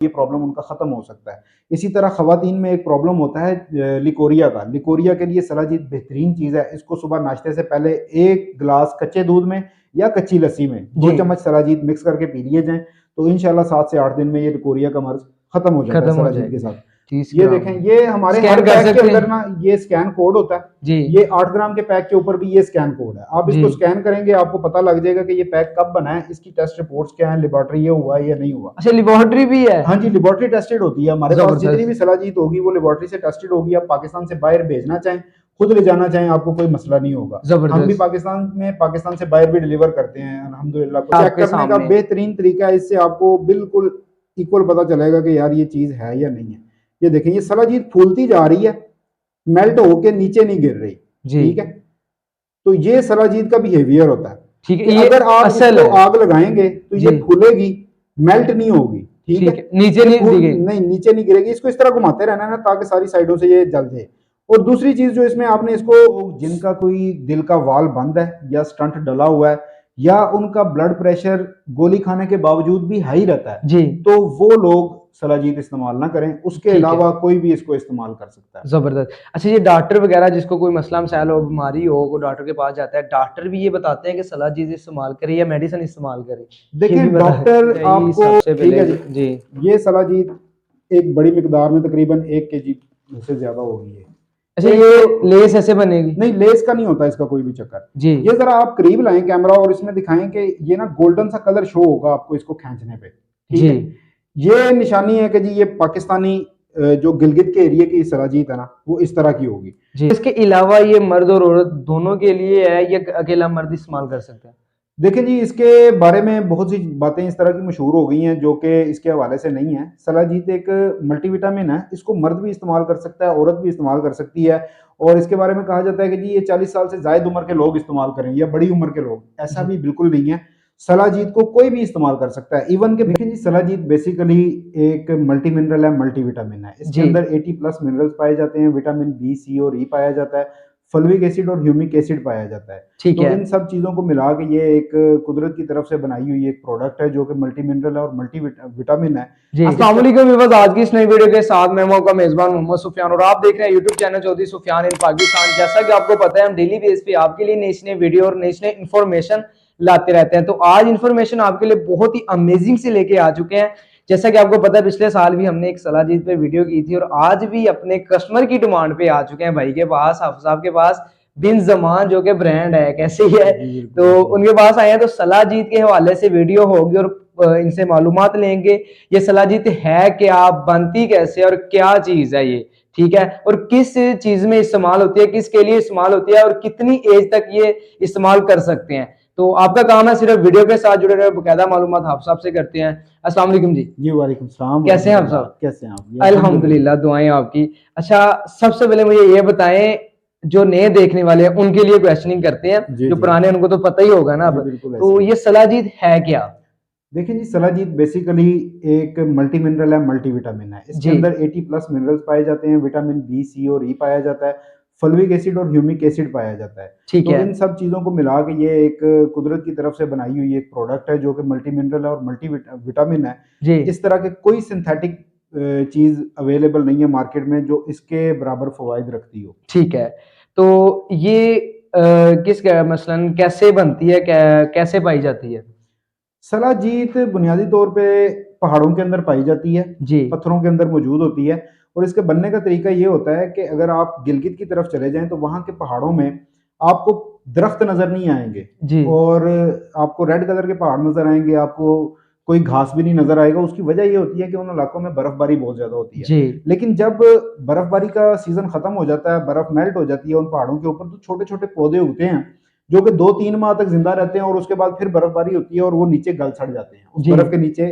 ये प्रॉब्लम उनका खत्म हो सकता है। इसी तरह खवातीन में एक प्रॉब्लम होता है लिकोरिया का। लिकोरिया के लिए सलाजीत बेहतरीन चीज़ है। इसको सुबह नाश्ते से पहले 1 गिलास कच्चे दूध में या कच्ची लस्सी में 2 चम्मच सलाजीत मिक्स करके पी लिए जाएं तो इंशाल्लाह 7 से 8 दिन में ये लिकोरिया का मर्ज खत्म हो जाता है सलाजीत के साथ। ये देखें, ये हमारे हर पैक के अंदर ना ये स्कैन कोड होता है जी। ये 8 ग्राम के पैक के ऊपर भी ये स्कैन कोड है। आप इसको स्कैन करेंगे आपको पता लग जाएगा कि ये पैक कब बना है, इसकी टेस्ट रिपोर्ट्स क्या है, लेबोरेटरी ये हुआ है या नहीं हुआ। अच्छा, लेबोरेटरी भी है? हाँ जी, लेबोरेटरी टेस्टेड होती है। हमारे पास जितनी भी सलाजीत होगी वो लेबोरेटरी से टेस्टेड होगी। आप पाकिस्तान से बाहर भेजना चाहें, खुद ले जाना चाहें, आपको कोई मसला नहीं होगा। हम भी पाकिस्तान से बाहर भी डिलीवर करते हैं अल्हम्दुलिल्लाह। चेक करने का बेहतरीन तरीका है, इससे आपको बिल्कुल इक्वल पता चलेगा कि यार ये चीज है या नहीं है। ये देखें, ये सलाजीत फूलती जा रही है, मेल्ट होके नीचे नहीं गिर रही। ठीक है, तो ये सलाजीत का बिहेवियर होता है। ठीक है, अगर आप इसको आग लगाएंगे तो ये फूलेगी, मेल्ट नहीं होगी। ठीक है, नीचे नहीं गिरेगी। इसको इस तरह घुमाते रहना है ना ताकि सारी साइडों से ये जल जाए। और दूसरी चीज जो इसमें आपने इसको, जिनका कोई दिल का वाल बंद है या स्टंट डला हुआ है या उनका ब्लड प्रेशर गोली खाने के बावजूद भी हाई रहता है जी, तो वो लोग सलाजीत इस्तेमाल ना करें। उसके अलावा कोई भी इसको इस्तेमाल कर सकता है। जबरदस्त। अच्छा, ये डॉक्टर वगैरह जिसको कोई मसला मसाइल हो, बीमारी हो, वो डॉक्टर के पास जाता है, डॉक्टर भी ये बताते हैं कि सलाजीत इस्तेमाल करें या मेडिसिन इस्तेमाल करें? देखिए डॉक्टर आपको, ठीक है जी, ये सलाजीत एक बड़ी मिकदार में तकरीबन 1 kg से ज्यादा होगी है। अच्छा, ये लेस ऐसे बनेगी? नहीं, लेस का नहीं होता इसका कोई भी चक्कर जी। ये जरा आप करीब लाएं कैमरा और इसमें दिखाएं कि ये ना गोल्डन सा कलर शो होगा आपको इसको खींचने पे। ठीक है, ये निशानी है कि जी ये पाकिस्तानी जो गिलगित के एरिया की सलाजीत है ना, वो इस तरह की होगी जी। इसके अलावा ये मर्द और औरत दोनों के लिए है या अकेला मर्द इस्तेमाल कर सकते हैं? देखिए जी, इसके बारे में बहुत सी बातें इस तरह की मशहूर हो गई हैं जो कि इसके हवाले से नहीं है। सलाजीत एक मल्टीविटामिन है, इसको मर्द भी इस्तेमाल कर सकता है, औरत भी इस्तेमाल कर सकती है। और इसके बारे में कहा जाता है कि जी ये 40 साल से जायद उम्र के लोग इस्तेमाल करें या बड़ी उम्र के लोग, ऐसा भी बिल्कुल नहीं है। सलाजीत को कोई भी इस्तेमाल कर सकता है। इवन के देखिए जी, सलाजीत बेसिकली एक मल्टी मिनरल है, मल्टीविटामिन है। इसके अंदर 80+ मिनरल्स पाए जाते हैं, विटामिन बी, सी और ई पाया जाता है, फॉलिक एसिड और ह्यूमिक एसिड पाया जाता है। ठीक है, इन सब चीजों को मिला के ये एक कुदरत की तरफ से बनाई हुई एक प्रोडक्ट है जो कि मल्टी मिनरल है और मल्टी विटामिन है जी। अस्सलाम वालेकुम व्यूअर्स, आज की इस नई वीडियो के साथ मैं मौका मेजबान मोहम्मद सुफियान और आप देख रहे हैं यूट्यूब चैनल चौधरी सुफियान इन पाकिस्तान। जैसा कि आपको पता है, हम डेली बेस पे आपके लिए नई वीडियो और नई इन्फॉर्मेशन लाते रहते हैं। तो आज इन्फॉर्मेशन आपके लिए बहुत ही अमेजिंग से लेके आ चुके हैं। जैसा कि आपको पता है, पिछले साल भी हमने एक सलाजीत पे वीडियो की थी और आज भी अपने कस्टमर की डिमांड पे आ चुके हैं भाई के पास, हाफिज साहब के पास, बिन जमान जो कि ब्रांड है, कैसे ही है, तो उनके पास आए हैं। तो सलाजीत के हवाले से वीडियो होगी और इनसे मालूमात लेंगे ये सलाजीत है क्या, बनती कैसे और क्या चीज है ये। ठीक है, और किस चीज में इस्तेमाल होती है, किसके लिए इस्तेमाल होती है और कितनी एज तक ये इस्तेमाल कर सकते हैं। तो आपका काम है सिर्फ वीडियो के साथ जुड़े रहे, बकायदा मालूमात हाफिज साहब से करते हैं। अस्सलाम वालेकुम जी। जी वालेकुम सलाम। कैसे हैं हाफिज साहब? कैसे हैं आप? अल्हम्दुलिल्लाह, दुआएं आपकी। अच्छा, सबसे पहले मुझे ये बताएं, जो नए देखने वाले हैं उनके लिए क्वेश्चनिंग करते हैं, जो पुराने उनको तो पता ही होगा ना अब। तो ये सलाजीत है क्या? देखिए जी, सलाजीत बेसिकली एक मल्टी मिनरल है, मल्टीविटामिन है। इसके अंदर 80+ मिनरल्स पाए जाते हैं, विटामिन बी, सी और ई पाया जाता है, फॉलिक एसिड और ह्यूमिक एसिड पाया जाता है। ठीक है, इन सब चीजों को मिला के ये एक कुदरत की तरफ से बनाई हुई एक प्रोडक्ट है जो कि मल्टी मिनरल है और मल्टी विटामिन है जी। इस तरह के कोई सिंथेटिक चीज अवेलेबल नहीं है मार्केट में जो इसके बराबर फवाइद रखती हो। ठीक है, तो ये किस मसलन कैसे बनती है, कैसे पाई जाती है? सलाजीत बुनियादी तौर पे पहाड़ों के अंदर पाई जाती है जी, पत्थरों के अंदर मौजूद होती है। और इसके बनने का तरीका ये होता है कि अगर आप गिलगित की तरफ चले जाएं तो वहां के पहाड़ों में आपको दरख्त नजर नहीं आएंगे जी, और आपको रेड कलर के पहाड़ नजर आएंगे, आपको कोई घास भी नहीं नजर आएगा। उसकी वजह ये होती है कि उन इलाकों में बर्फबारी बहुत ज्यादा होती है जी। लेकिन जब बर्फबारी का सीजन खत्म हो जाता है, बर्फ मेल्ट हो जाती है उन पहाड़ों के ऊपर, तो छोटे छोटे पौधे उगते हैं जो कि 2-3 माह तक जिंदा रहते हैं और उसके बाद फिर बर्फबारी होती है और वो नीचे गल सड़ जाते हैं। उस बर्फ के नीचे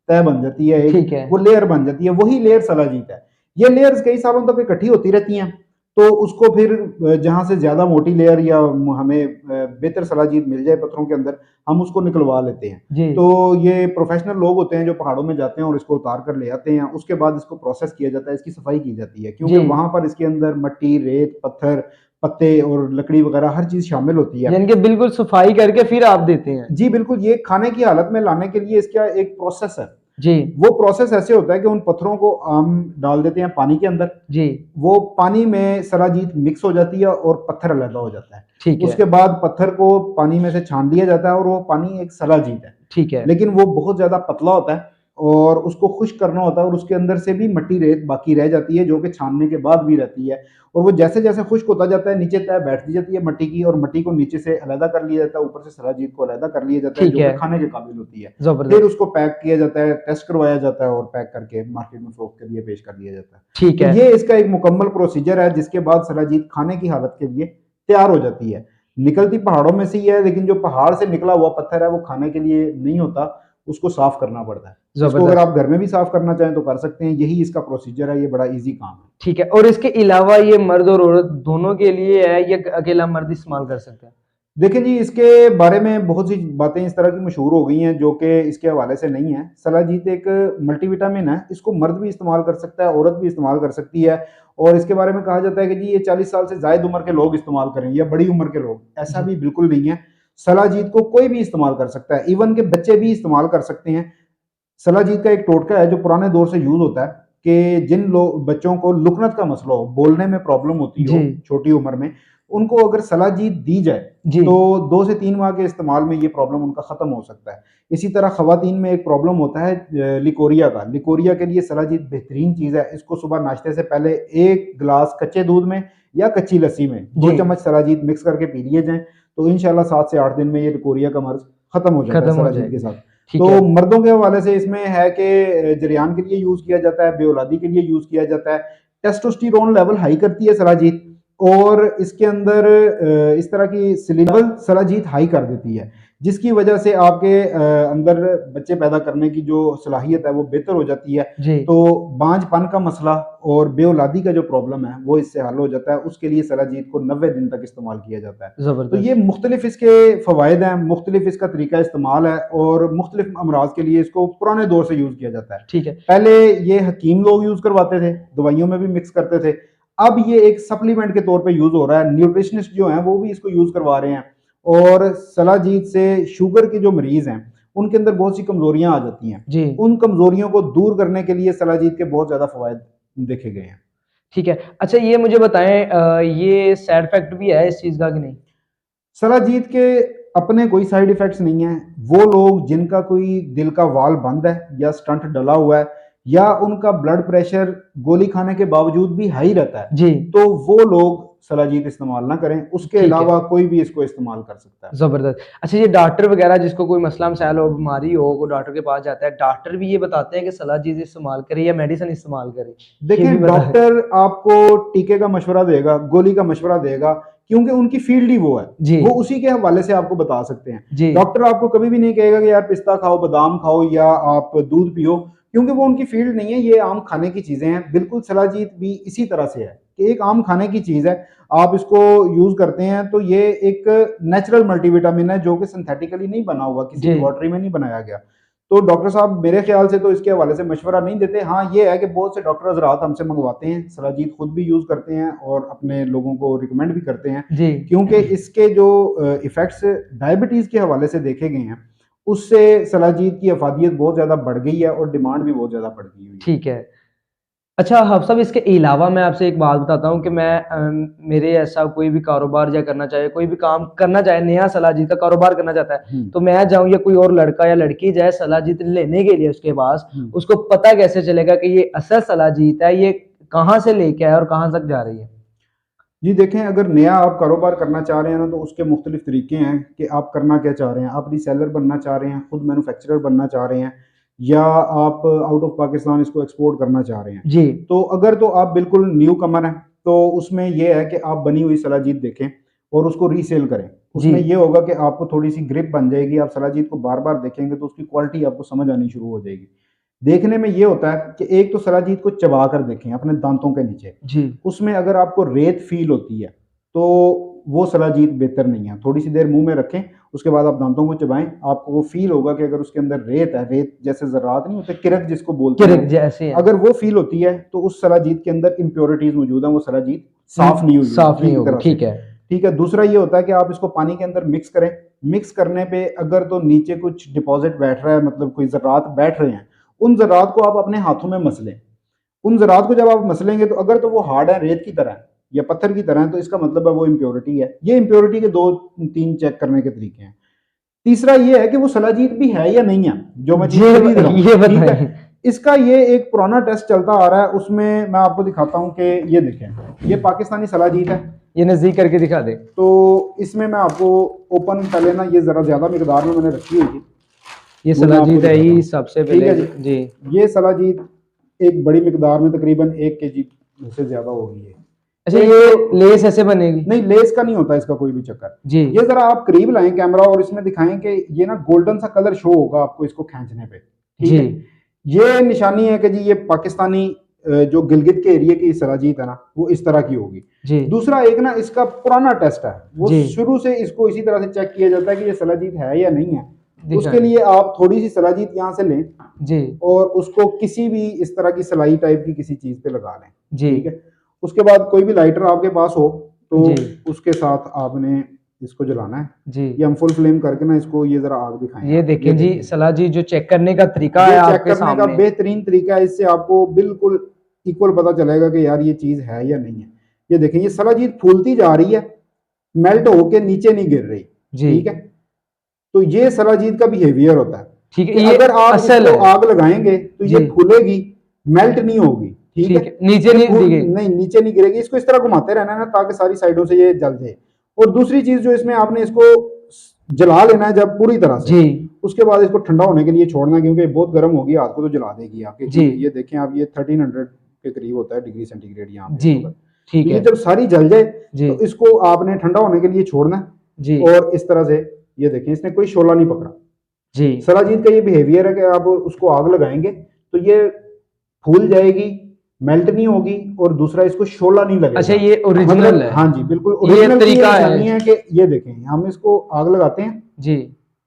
तय बन जाती है, एक वो लेयर बन जाती है, वही लेयर सलाजीत है। ये लेयर्स कई सालों तक इकट्ठी होती रहती हैं, तो उसको फिर जहां से ज्यादा मोटी लेयर या हमें बेहतर सलाजीत मिल जाए पत्थरों के अंदर, हम उसको निकलवा लेते हैं। तो ये प्रोफेशनल लोग होते हैं जो पहाड़ों में जाते हैं और इसको उतार कर ले आते हैं। उसके बाद इसको प्रोसेस किया जाता है, इसकी सफाई की जाती है, क्योंकि वहां पर इसके अंदर मट्टी, रेत, पत्थर, पत्ते और लकड़ी वगैरह हर चीज शामिल होती है। यानी कि बिल्कुल सफाई करके फिर आप देते हैं? जी बिल्कुल, ये खाने की हालत में लाने के लिए इसका एक प्रोसेस है। जी। वो प्रोसेस ऐसे होता है कि उन पत्थरों को हम डाल देते हैं पानी के अंदर जी। वो पानी में सलाजीत मिक्स हो जाती है और पत्थर अलग हो जाता है। ठीक है। उसके बाद पत्थर को पानी में से छान लिया जाता है और वो पानी एक सलाजीत है। ठीक है। लेकिन वो बहुत ज्यादा पतला होता है और उसको खुश्क करना होता है और उसके अंदर से भी मट्टी रेत बाकी रह जाती है जो कि छानने के बाद भी रहती है। और वो जैसे जैसे खुश्क होता जाता है नीचे तय बैठती जाती है मट्टी की और मट्टी को नीचे से अलग कर लिया जाता है, ऊपर से सलाजीत को अलग कर लिया जाता है ठीक जो कि है। खाने के काबिल होती है। फिर जबरदस्त। उसको पैक किया जाता है, टेस्ट करवाया जाता है और पैक करके मार्केट में फरोख्त के लिए पेश कर दिया जाता है। ठीक तो है। ये इसका एक मुकम्मल प्रोसीजर है जिसके बाद सलाजीत खाने की हालत के लिए तैयार हो जाती है। निकलती पहाड़ों में से ही है लेकिन जो पहाड़ से निकला हुआ पत्थर है वो खाने के लिए नहीं होता, उसको साफ करना पड़ता है। इसको अगर जबरदस्त। आप घर में भी साफ करना चाहें तो कर सकते हैं, यही इसका प्रोसीजर है, ये बड़ा इजी काम है। ठीक है। और इसके अलावा ये मर्द और औरत दोनों के लिए है या अकेला मर्द इस्तेमाल कर सकते हैं? देखिए जी, इसके बारे में बहुत सी बातें इस तरह की मशहूर हो गई हैं जो कि इसके हवाले से नहीं है। सलाजीत एक मल्टीविटामिन है, इसको मर्द भी इस्तेमाल कर सकता है, औरत भी इस्तेमाल कर सकती है और इसके बारे में कहा जाता है कि जी ये 40 साल से ज़ायद उम्र के लोग इस्तेमाल करें या बड़ी उम्र के लोग, ऐसा जी। भी बिल्कुल नहीं है। सलाजीत को कोई भी इस्तेमाल कर सकता है, इवन के बच्चे भी इस्तेमाल कर सकते हैं। सलाजीत का एक टोटका है जो पुराने दौर से यूज़ होता है कि जिन लोग बच्चों को लुकनत का मसला हो, बोलने में प्रॉब्लम होती हो जी। छोटी उम्र में, उनको अगर सलाजीत दी जाए जी। तो 2 से 3 माह के इस्तेमाल में ये प्रॉब्लम उनका ख़त्म हो सकता है। इसी तरह ख़वातीन में एक प्रॉब्लम होता है लिकोरिया का, लिकोरिया के लिए सलाजीत बेहतरीन चीज़ है। इसको सुबह नाश्ते से पहले 1 गिलास कच्चे दूध में या कच्ची लस्सी में 2 जी। चम्मच सलाजीत मिक्स करके पी लिए जाएँ, तो इंशाल्लाह 7 से 8 दिन में ये लिकोरिया का मर्ज़ ख़त्म हो जाता है खत्म हो सलाजीत के जाएगी। साथ। ठीक तो है। मर्दों के हवाले से इसमें है कि जरियान के लिए यूज़ किया जाता है, बेऔलादी के लिए यूज़ किया जाता है। टेस्टोस्टेरोन लेवल हाई करती है सलाजीत और इसके अंदर इस तरह की लेवल सलाजीत हाई कर देती है, जिसकी वजह से आपके अंदर बच्चे पैदा करने की जो सलाहियत है वो बेहतर हो जाती है। जी। तो बांझपन का मसला और बेऔलादी का जो प्रॉब्लम है वो इससे हल हो जाता है। उसके लिए सलाजीत को 90 दिन तक इस्तेमाल किया जाता है। तो ये जबरदस्त। मुख्तलिफ इसके फ़वाइद हैं, मुख्तलिफ इसका तरीका इस्तेमाल है और मुख्तलिफ अमराज के लिए इसको पुराने दौर से यूज़ किया जाता है। ठीक है। पहले ये हकीम लोग यूज़ करवाते थे, दवाइयों में भी मिक्स करते थे। अब ये एक सप्लीमेंट के तौर पे यूज़ हो रहा है, न्यूट्रिशनिस्ट जो हैं वो भी इसको यूज़ करवा रहे हैं और सलाजीत से शुगर के जो मरीज़ हैं, उनके अंदर बहुत सी कमज़ोरियाँ आ जाती हैं। जी। उन कमज़ोरियों को दूर करने के लिए सलाजीत के बहुत ज़्यादा फ़वाइद देखे गए हैं। ठीक है। अच्छा ये मुझे बताएँ ये साइड इफ़ेक्ट भी है इस चीज़ का कि नहीं? सलाजीत के अपने कोई साइड इफ़ेक्ट्स नहीं हैं। वो लोग जिनका कोई दिल का वाल्व बंद है या स्टंट डला हुआ है या उनका ब्लड प्रेशर गोली खाने के बावजूद भी हाई रहता है, जी। तो वो लोग सलाजीत इस्तेमाल ना करें। उसके ठीक है। अलावा कोई भी इसको इस्तेमाल कर सकता है। ज़बरदस्त। अच्छा ये डॉक्टर वगैरह जिसको कोई मसला मसाइल हो, बीमारी हो, वो डॉक्टर के पास जाता है, डॉक्टर भी ये बताते हैं कि सलाजीत इस्तेमाल करें या मेडिसिन इस्तेमाल करें? ये भी देखें, बता डॉक्टर आपको टीके का मशवरा देगा, गोली का मशवरा देगा क्योंकि उनकी फील्ड ही वो है। जी। वो उसी के हवाले से आपको बता सकते हैं। जी। डॉक्टर आपको कभी भी नहीं कहेगा कि यार पिस्ता खाओ, बादाम खाओ या आप दूध पियो, क्योंकि वो उनकी फील्ड नहीं है। ये आम खाने की चीज़ें हैं। बिल्कुल सलाजीत भी इसी तरह से है कि एक आम खाने की चीज़ है। आप इसको यूज़ करते हैं तो ये एक नेचुरल मल्टीविटामिन है जो कि सिंथेटिकली नहीं बना हुआ, किसी जी। लेबॉरेटरी में नहीं बनाया गया। तो डॉक्टर साहब मेरे ख्याल से तो इसके हवाले से मशवरा नहीं देते। हाँ, ये है कि बहुत से डॉक्टर हज़रात हमसे मंगवाते हैं, सलाजीत खुद भी यूज़ करते हैं और अपने लोगों को रिकमेंड भी करते हैं जी। क्योंकि इसके जो इफ़ेक्ट्स डायबिटीज़ के हवाले से देखे गए हैं, उससे सलाजीत की अफादियत बहुत ज़्यादा बढ़ गई है और डिमांड भी बहुत ज़्यादा बढ़ गई हुई है। ठीक है। अच्छा हफ़ साहब इसके अलावा मैं आपसे एक बात बताता हूँ कि मैं मेरे ऐसा कोई भी कारोबार या करना चाहे, कोई भी काम करना चाहे, नया सलाजीत का कारोबार करना चाहता है, तो मैं जाऊँ या कोई और लड़का या लड़की जाए सलाजीत लेने के लिए उसके पास, उसको पता कैसे चलेगा कि ये असल सलाजीत है, ये कहाँ से लेके आया और कहाँ तक जा रही है? जी देखें, अगर नया आप कारोबार करना चाह रहे हैं ना तो उसके मुख्तलिफ तरीके हैं कि आप करना क्या चाह रहे हैं। आप रीसेलर बनना चाह रहे हैं, खुद मैन्युफैक्चरर बनना चाह रहे हैं या आप आउट ऑफ पाकिस्तान इसको एक्सपोर्ट करना चाह रहे हैं। जी। तो अगर तो आप बिल्कुल न्यू कमर हैं तो उसमें ये है कि आप बनी हुई सलाजीत देखें और उसको रीसेल करें। उसमें जी। ये होगा कि आपको थोड़ी सी ग्रिप बन जाएगी, आप सलाजीत को बार बार देखेंगे तो उसकी क्वालिटी आपको समझ आनी शुरू हो जाएगी। देखने में ये होता है कि एक तो सलाजीत को चबा कर देखें अपने दांतों के नीचे, जी। उसमें अगर आपको रेत फील होती है तो वो सलाजीत बेहतर नहीं है। थोड़ी सी देर मुंह में रखें, उसके बाद आप दांतों को चबाएं, आपको वो फील होगा कि अगर उसके अंदर रेत है, रेत जैसे ज़रात नहीं होते, किरक जिसको बोलते किरक हैं, जैसे है। अगर वो फील होती है तो उस सलाजीत के अंदर इम्प्योरिटीज मौजूद है, वो सलाजीत साफ नहीं हुई साफ नहीं की होगी। तरह से। ठीक है। ठीक है। दूसरा ये होता है कि आप इसको पानी के अंदर मिक्स करें। मिक्स करने पे अगर तो नीचे कुछ डिपॉजिट बैठ रहा है, मतलब कोई ज़रात बैठ रहे हैं, उन ज़रात को आप अपने हाथों में मसलें। उन ज़रात को जब आप मसलेंगे तो अगर तो वो हार्ड है, रेत की तरह है या पत्थर की तरह है, तो इसका मतलब है वो इम्प्योरिटी है। ये इम्प्योरिटी के 2-3 चेक करने के तरीके हैं। तीसरा ये है कि वो सलाजीत भी है या नहीं है जो मैं चीज खरीद रहा हूँ, ठीक है। इसका ये एक पुराना टेस्ट चलता आ रहा है, उसमें मैं आपको दिखाता हूँ कि ये देखें, ये पाकिस्तानी सलाजीत है। ये नजदीक करके दिखा दे। तो इसमें मैं आपको ओपन पहले ना, ये जरा ज्यादा मिकदार में मैंने रखी हुई थी। ये सलाजीत है ही सबसे पहले जी। ये सलाजीत एक बड़ी मिकदार में तकरीबन 1 kg से ज्यादा होगी ये। अच्छा, ये लेस ऐसे बनेगी? नहीं, लेस का नहीं होता इसका कोई भी चक्कर जी। ये जरा आप करीब लाएं कैमरा और इसमें दिखाएं कि ये ना गोल्डन सा कलर शो होगा आपको इसको खींचने पे, ठीक है। ये निशानी है कि जी ये पाकिस्तानी जो गिलगित के एरिया की सलाजीत है ना, वो इस तरह की होगी जी। दूसरा एक ना इसका पुराना टेस्ट है, वो शुरू से इसको इसी तरह से चेक किया जाता है कि ये सलाजीत है या नहीं है। उसके लिए आप थोड़ी सी सलाजीत यहाँ से लें जी, और उसको किसी भी इस तरह की सलाई टाइप की किसी चीज पे लगा लें जी, ठीक है। उसके बाद कोई भी लाइटर आपके पास हो तो उसके साथ आपने इसको जलाना है जी। ये हम फुल फ्लेम करके ना इसको ये जरा आग दिखाएं। ये देखें जी सलाजीत जो चेक करने का तरीका है, चेक करने का बेहतरीन तरीका है। इससे आपको बिल्कुल इक्वल पता चलेगा कि यार ये चीज है या नहीं है। ये देखें, ये सलाजीत फूलती जा रही है, मेल्ट होके नीचे नहीं गिर रही, ठीक है। तो ये सलाजीत का बिहेवियर होता है, ठीक है। अगर आप इसको आग लगाएंगे तो ये फूलेगी, मेल्ट नहीं होगी, ठीक है। नीचे नहीं नीचे नहीं गिरेगी। इसको इस तरह घुमाते रहना है ना ताकि सारी साइडों से ये जल जाए। और दूसरी चीज जो इसमें आपने इसको जला लेना है जब पूरी तरह से जी। उसके बाद इसको ठंडा होने के लिए छोड़ना है, क्योंकि बहुत गर्म होगी, हाथ को तो जला देगी आपके जी। ये देखें आप, ये 1300 के करीब होता है डिग्री सेंटीग्रेड यहाँ जी, ठीक है। जब सारी जल जाए तो इसको आपने ठंडा होने के लिए छोड़ना है जी। और इस तरह से ये देखें, इसने कोई शोला नहीं पकड़ा जी। सलाजीत का ये बिहेवियर है कि आप उसको आग लगाएंगे तो ये फूल जाएगी, मेल्ट नहीं होगी, और दूसरा इसको शोला नहीं लगेगा। अच्छा, ये ओरिजिनल है? हाँ जी, बिल्कुल ओरिजिनल तरीका है कि ये देखें, हम इसको आग लगाते हैं जी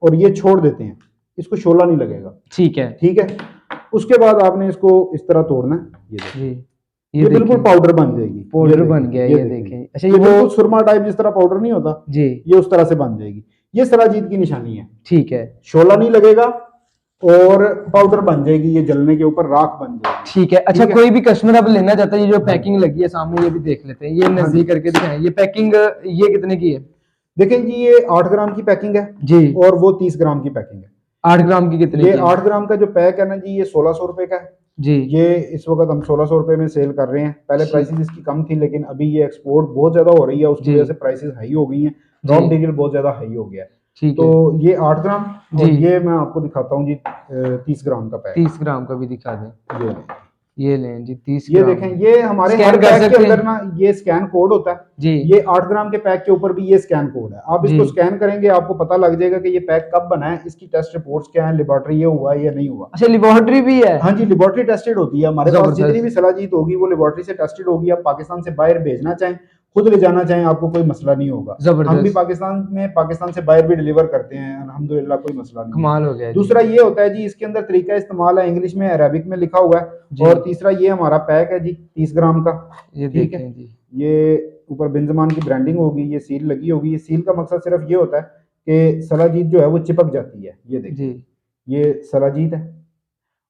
और ये छोड़ देते हैं, इसको शोला नहीं लगेगा, ठीक है, ठीक है। उसके बाद आपने इसको इस तरह तोड़ना है, ये जी। ये बिल्कुल पाउडर बन जाएगी, पाउडर बन गया, ये देखें। अच्छा, ये बिल्कुल सुरमा टाइप जिस तरह पाउडर नहीं होता जी, ये उस तरह से बन जाएगी। ये सलाजीत की निशानी है, ठीक है। शोला नहीं लगेगा और पाउडर बन जाएगी, ये जलने के ऊपर राख बन जाएगी, ठीक है। अच्छा, कोई भी कस्टमर अब लेना चाहता है, ये जो पैकिंग लगी है सामने, ये भी देख लेते हैं, ये नजदीक करके दिखाएं। ये पैकिंग ये कितने की है? देखें जी, ये 8 ग्राम की पैकिंग है जी, और वो 30 ग्राम की पैकिंग है। 8 ग्राम की कितने? ये 8 ग्राम का जो पैक है ना जी, ये 1600 रुपए का है जी। ये इस वक्त हम 1600 रुपए में सेल कर रहे हैं। पहले प्राइसेस इसकी कम थी, लेकिन अभी ये एक्सपोर्ट बहुत ज्यादा हो रही है, उसकी वजह से प्राइसेस हाई हो गई हैं, रॉ मटेरियल बहुत ज्यादा हाई हो गया है। तो ये 8 ग्राम जी, और ये मैं आपको दिखाता हूँ जी 30 ग्राम का पैक। 30 ग्राम का भी दिखा दें, ये लें जी 30 ग्राम। ये देखें, ये हमारे हर पैक के अंदर ना ये स्कैन कोड होता है जी। ये 8 ग्राम के पैक के ऊपर भी ये स्कैन कोड है, आप इसको स्कैन करेंगे, आपको पता लग जाएगा कि ये पैक कब बना है, इसकी टेस्ट रिपोर्ट्स क्या है, लेबोरेटरी ये हुआ है या नहीं हुआ। अच्छा, लेबोरेटरी भी है? हाँ जी, लेबोरेटरी टेस्टेड होती है हमारे पास। जितनी भी सलाजीत होगी वो लेबोरेटरी से टेस्टेड होगी। आप पाकिस्तान से बाहर भेजना चाहें, खुद ले जाना चाहें, आपको कोई मसला नहीं होगा। हम भी पाकिस्तान से बाहर भी डिलीवर करते हैं, अल्हम्दुलिल्लाह, कोई मसला नहीं। कमाल हो गया। दूसरा ये होता है जी, इसके अंदर तरीका इस्तेमाल है, इंग्लिश में, अरबिक में लिखा हुआ है। और तीसरा ये हमारा पैक है जी 30 ग्राम का, ये ठीक है जी। ये ऊपर बिनजमान की ब्रांडिंग होगी, ये सील लगी होगी। ये सील का मकसद सिर्फ ये होता है कि सलाजीत जो है वो चिपक जाती है। ये देखिए, ये सलाजीत है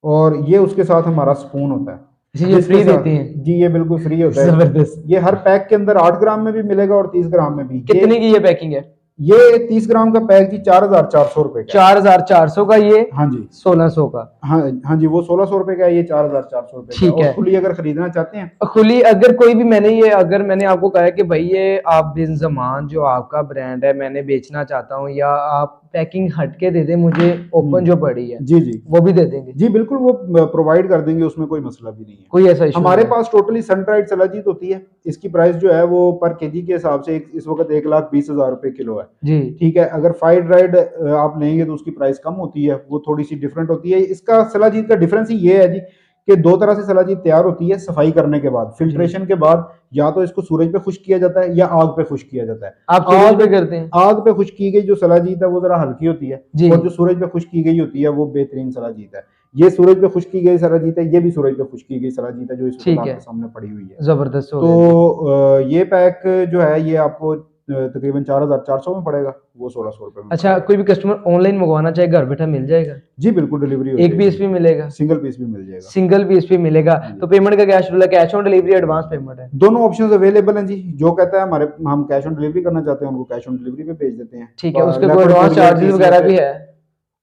और ये उसके साथ हमारा स्पून होता है। ये फ्री देती हैं जी, ये बिल्कुल फ्री होता है, जबरदस्त। ये हर पैक के अंदर 8 ग्राम में भी मिलेगा और 30 ग्राम में भी। कितने की ये पैकिंग है? ये 30 ग्राम का पैक जी 4400 रुपए का। 4400 का ये? हाँ जी। 1600 का? हाँ जी, वो 1600 रुपए का है, ये 4400 रुपए का। ठीक है। खुली अगर खरीदना चाहते हैं, खुली अगर कोई भी, मैंने आपको कहा है कि भाई ये आप बिन ज़मान जो आपका ब्रांड है मैंने बेचना चाहता हूँ, या आप पैकिंग हटके दे दें मुझे, ओपन जो पड़ी है जी जी, वो भी दे देंगे जी, बिल्कुल वो प्रोवाइड कर देंगे, उसमें कोई मसला भी नहीं है, कोई ऐसा इशू। हमारे पास टोटली सन ड्राइड सलाजीत होती है। इसकी प्राइस जो है वो पर केजी के हिसाब से इस वक्त 1,20,000 रुपए किलो है जी, ठीक है। अगर फ्राइड ड्राइड आप लेंगे तो उसकी प्राइस कम होती है, वो थोड़ी सी डिफरेंट होती है। इसका सलाजीत का डिफरेंस ही ये है जी कि 2 तरह से सलाजीत तैयार होती है। सफाई करने के बाद, फिल्ट्रेशन के बाद, या तो इसको सूरज पे खुश्क किया जाता है या आग पे खुश्क किया जाता है। आप आग पे करते हैं? आग पे खुश्क की गई जो सलाजीत है वो जरा हल्की होती है, और जो सूरज पे खुश्क की गई होती है वो बेहतरीन सलाजीत है। ये सूरज पे खुश्क की गई सलाजीत है, ये भी सूरज पे खुश्क की गई सलाजीत है जो इस वक्त आपके सामने पड़ी हुई है। जबरदस्त। तो ये पैक जो है ये आपको तकरीबन 4,400 में पड़ेगा, वो 1,600 रुपए में। अच्छा, कोई भी कस्टमर ऑनलाइन मंगवाना चाहे घर बैठा मिल जाएगा? जी बिल्कुल, डिलीवरी एक पीस भी मिलेगा? सिंगल पीस भी मिल जाएगा। सिंगल पीस भी मिलेगा। तो पेमेंट का क्या शेड्यूल है? Cash on delivery, advance payment है? दोनों ऑप्शंस अवेलेबल हैं जी। जो कहता है हमारे हम कैश ऑन डिलीवरी करना चाहते हैं, उनको कैश ऑन डिलीवरी पे भेज देते हैं। ठीक है, उसके कोई एडवांस चार्जेस वगैरह भी है?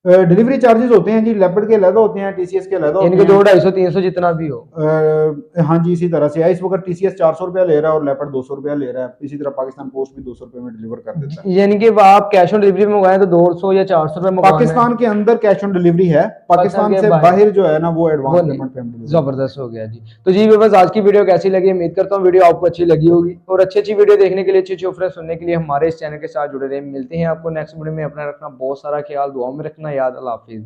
डिलीवरी चार्जेस होते हैं जी, लेपर्ड के अलग होते हैं, टीसीएस के अलग होते हैं। इनके 200-250-300 जितना भी हो। हाँ जी, इसी तरह से है। इस वक्त टीसीएस 400 रुपया ले रहा है और लेपर्ड 200 रुपया ले रहा है। इसी तरह पाकिस्तान पोस्ट भी 200 रुपये में डिलीवर कर देता है। यानी कि आप कैश ऑन डिलीवरी में मंगवाएं तो 200 या 400 रुपए मंगवाना है। पाकिस्तान के अंदर कैश ऑन डिलीवरी है, पाकिस्तान से बाहर जो है ना वो एडवांस पेमेंट पे। जबरदस्त हो गया जी। तो जी बस आज की वीडियो कैसी लगी, उम्मीद करता हूँ वीडियो आपको अच्छी लगी होगी, और अच्छी वीडियो देखने के लिए, अच्छी ऑफर सुनने के लिए हमारे इस चैनल के साथ जुड़े रहे। मिलते हैं आपको नेक्स्ट वीडियो में। अपना रखना बहुत सारा ख्याल, दुआ में रखना याद। अल्लाह हाफिज।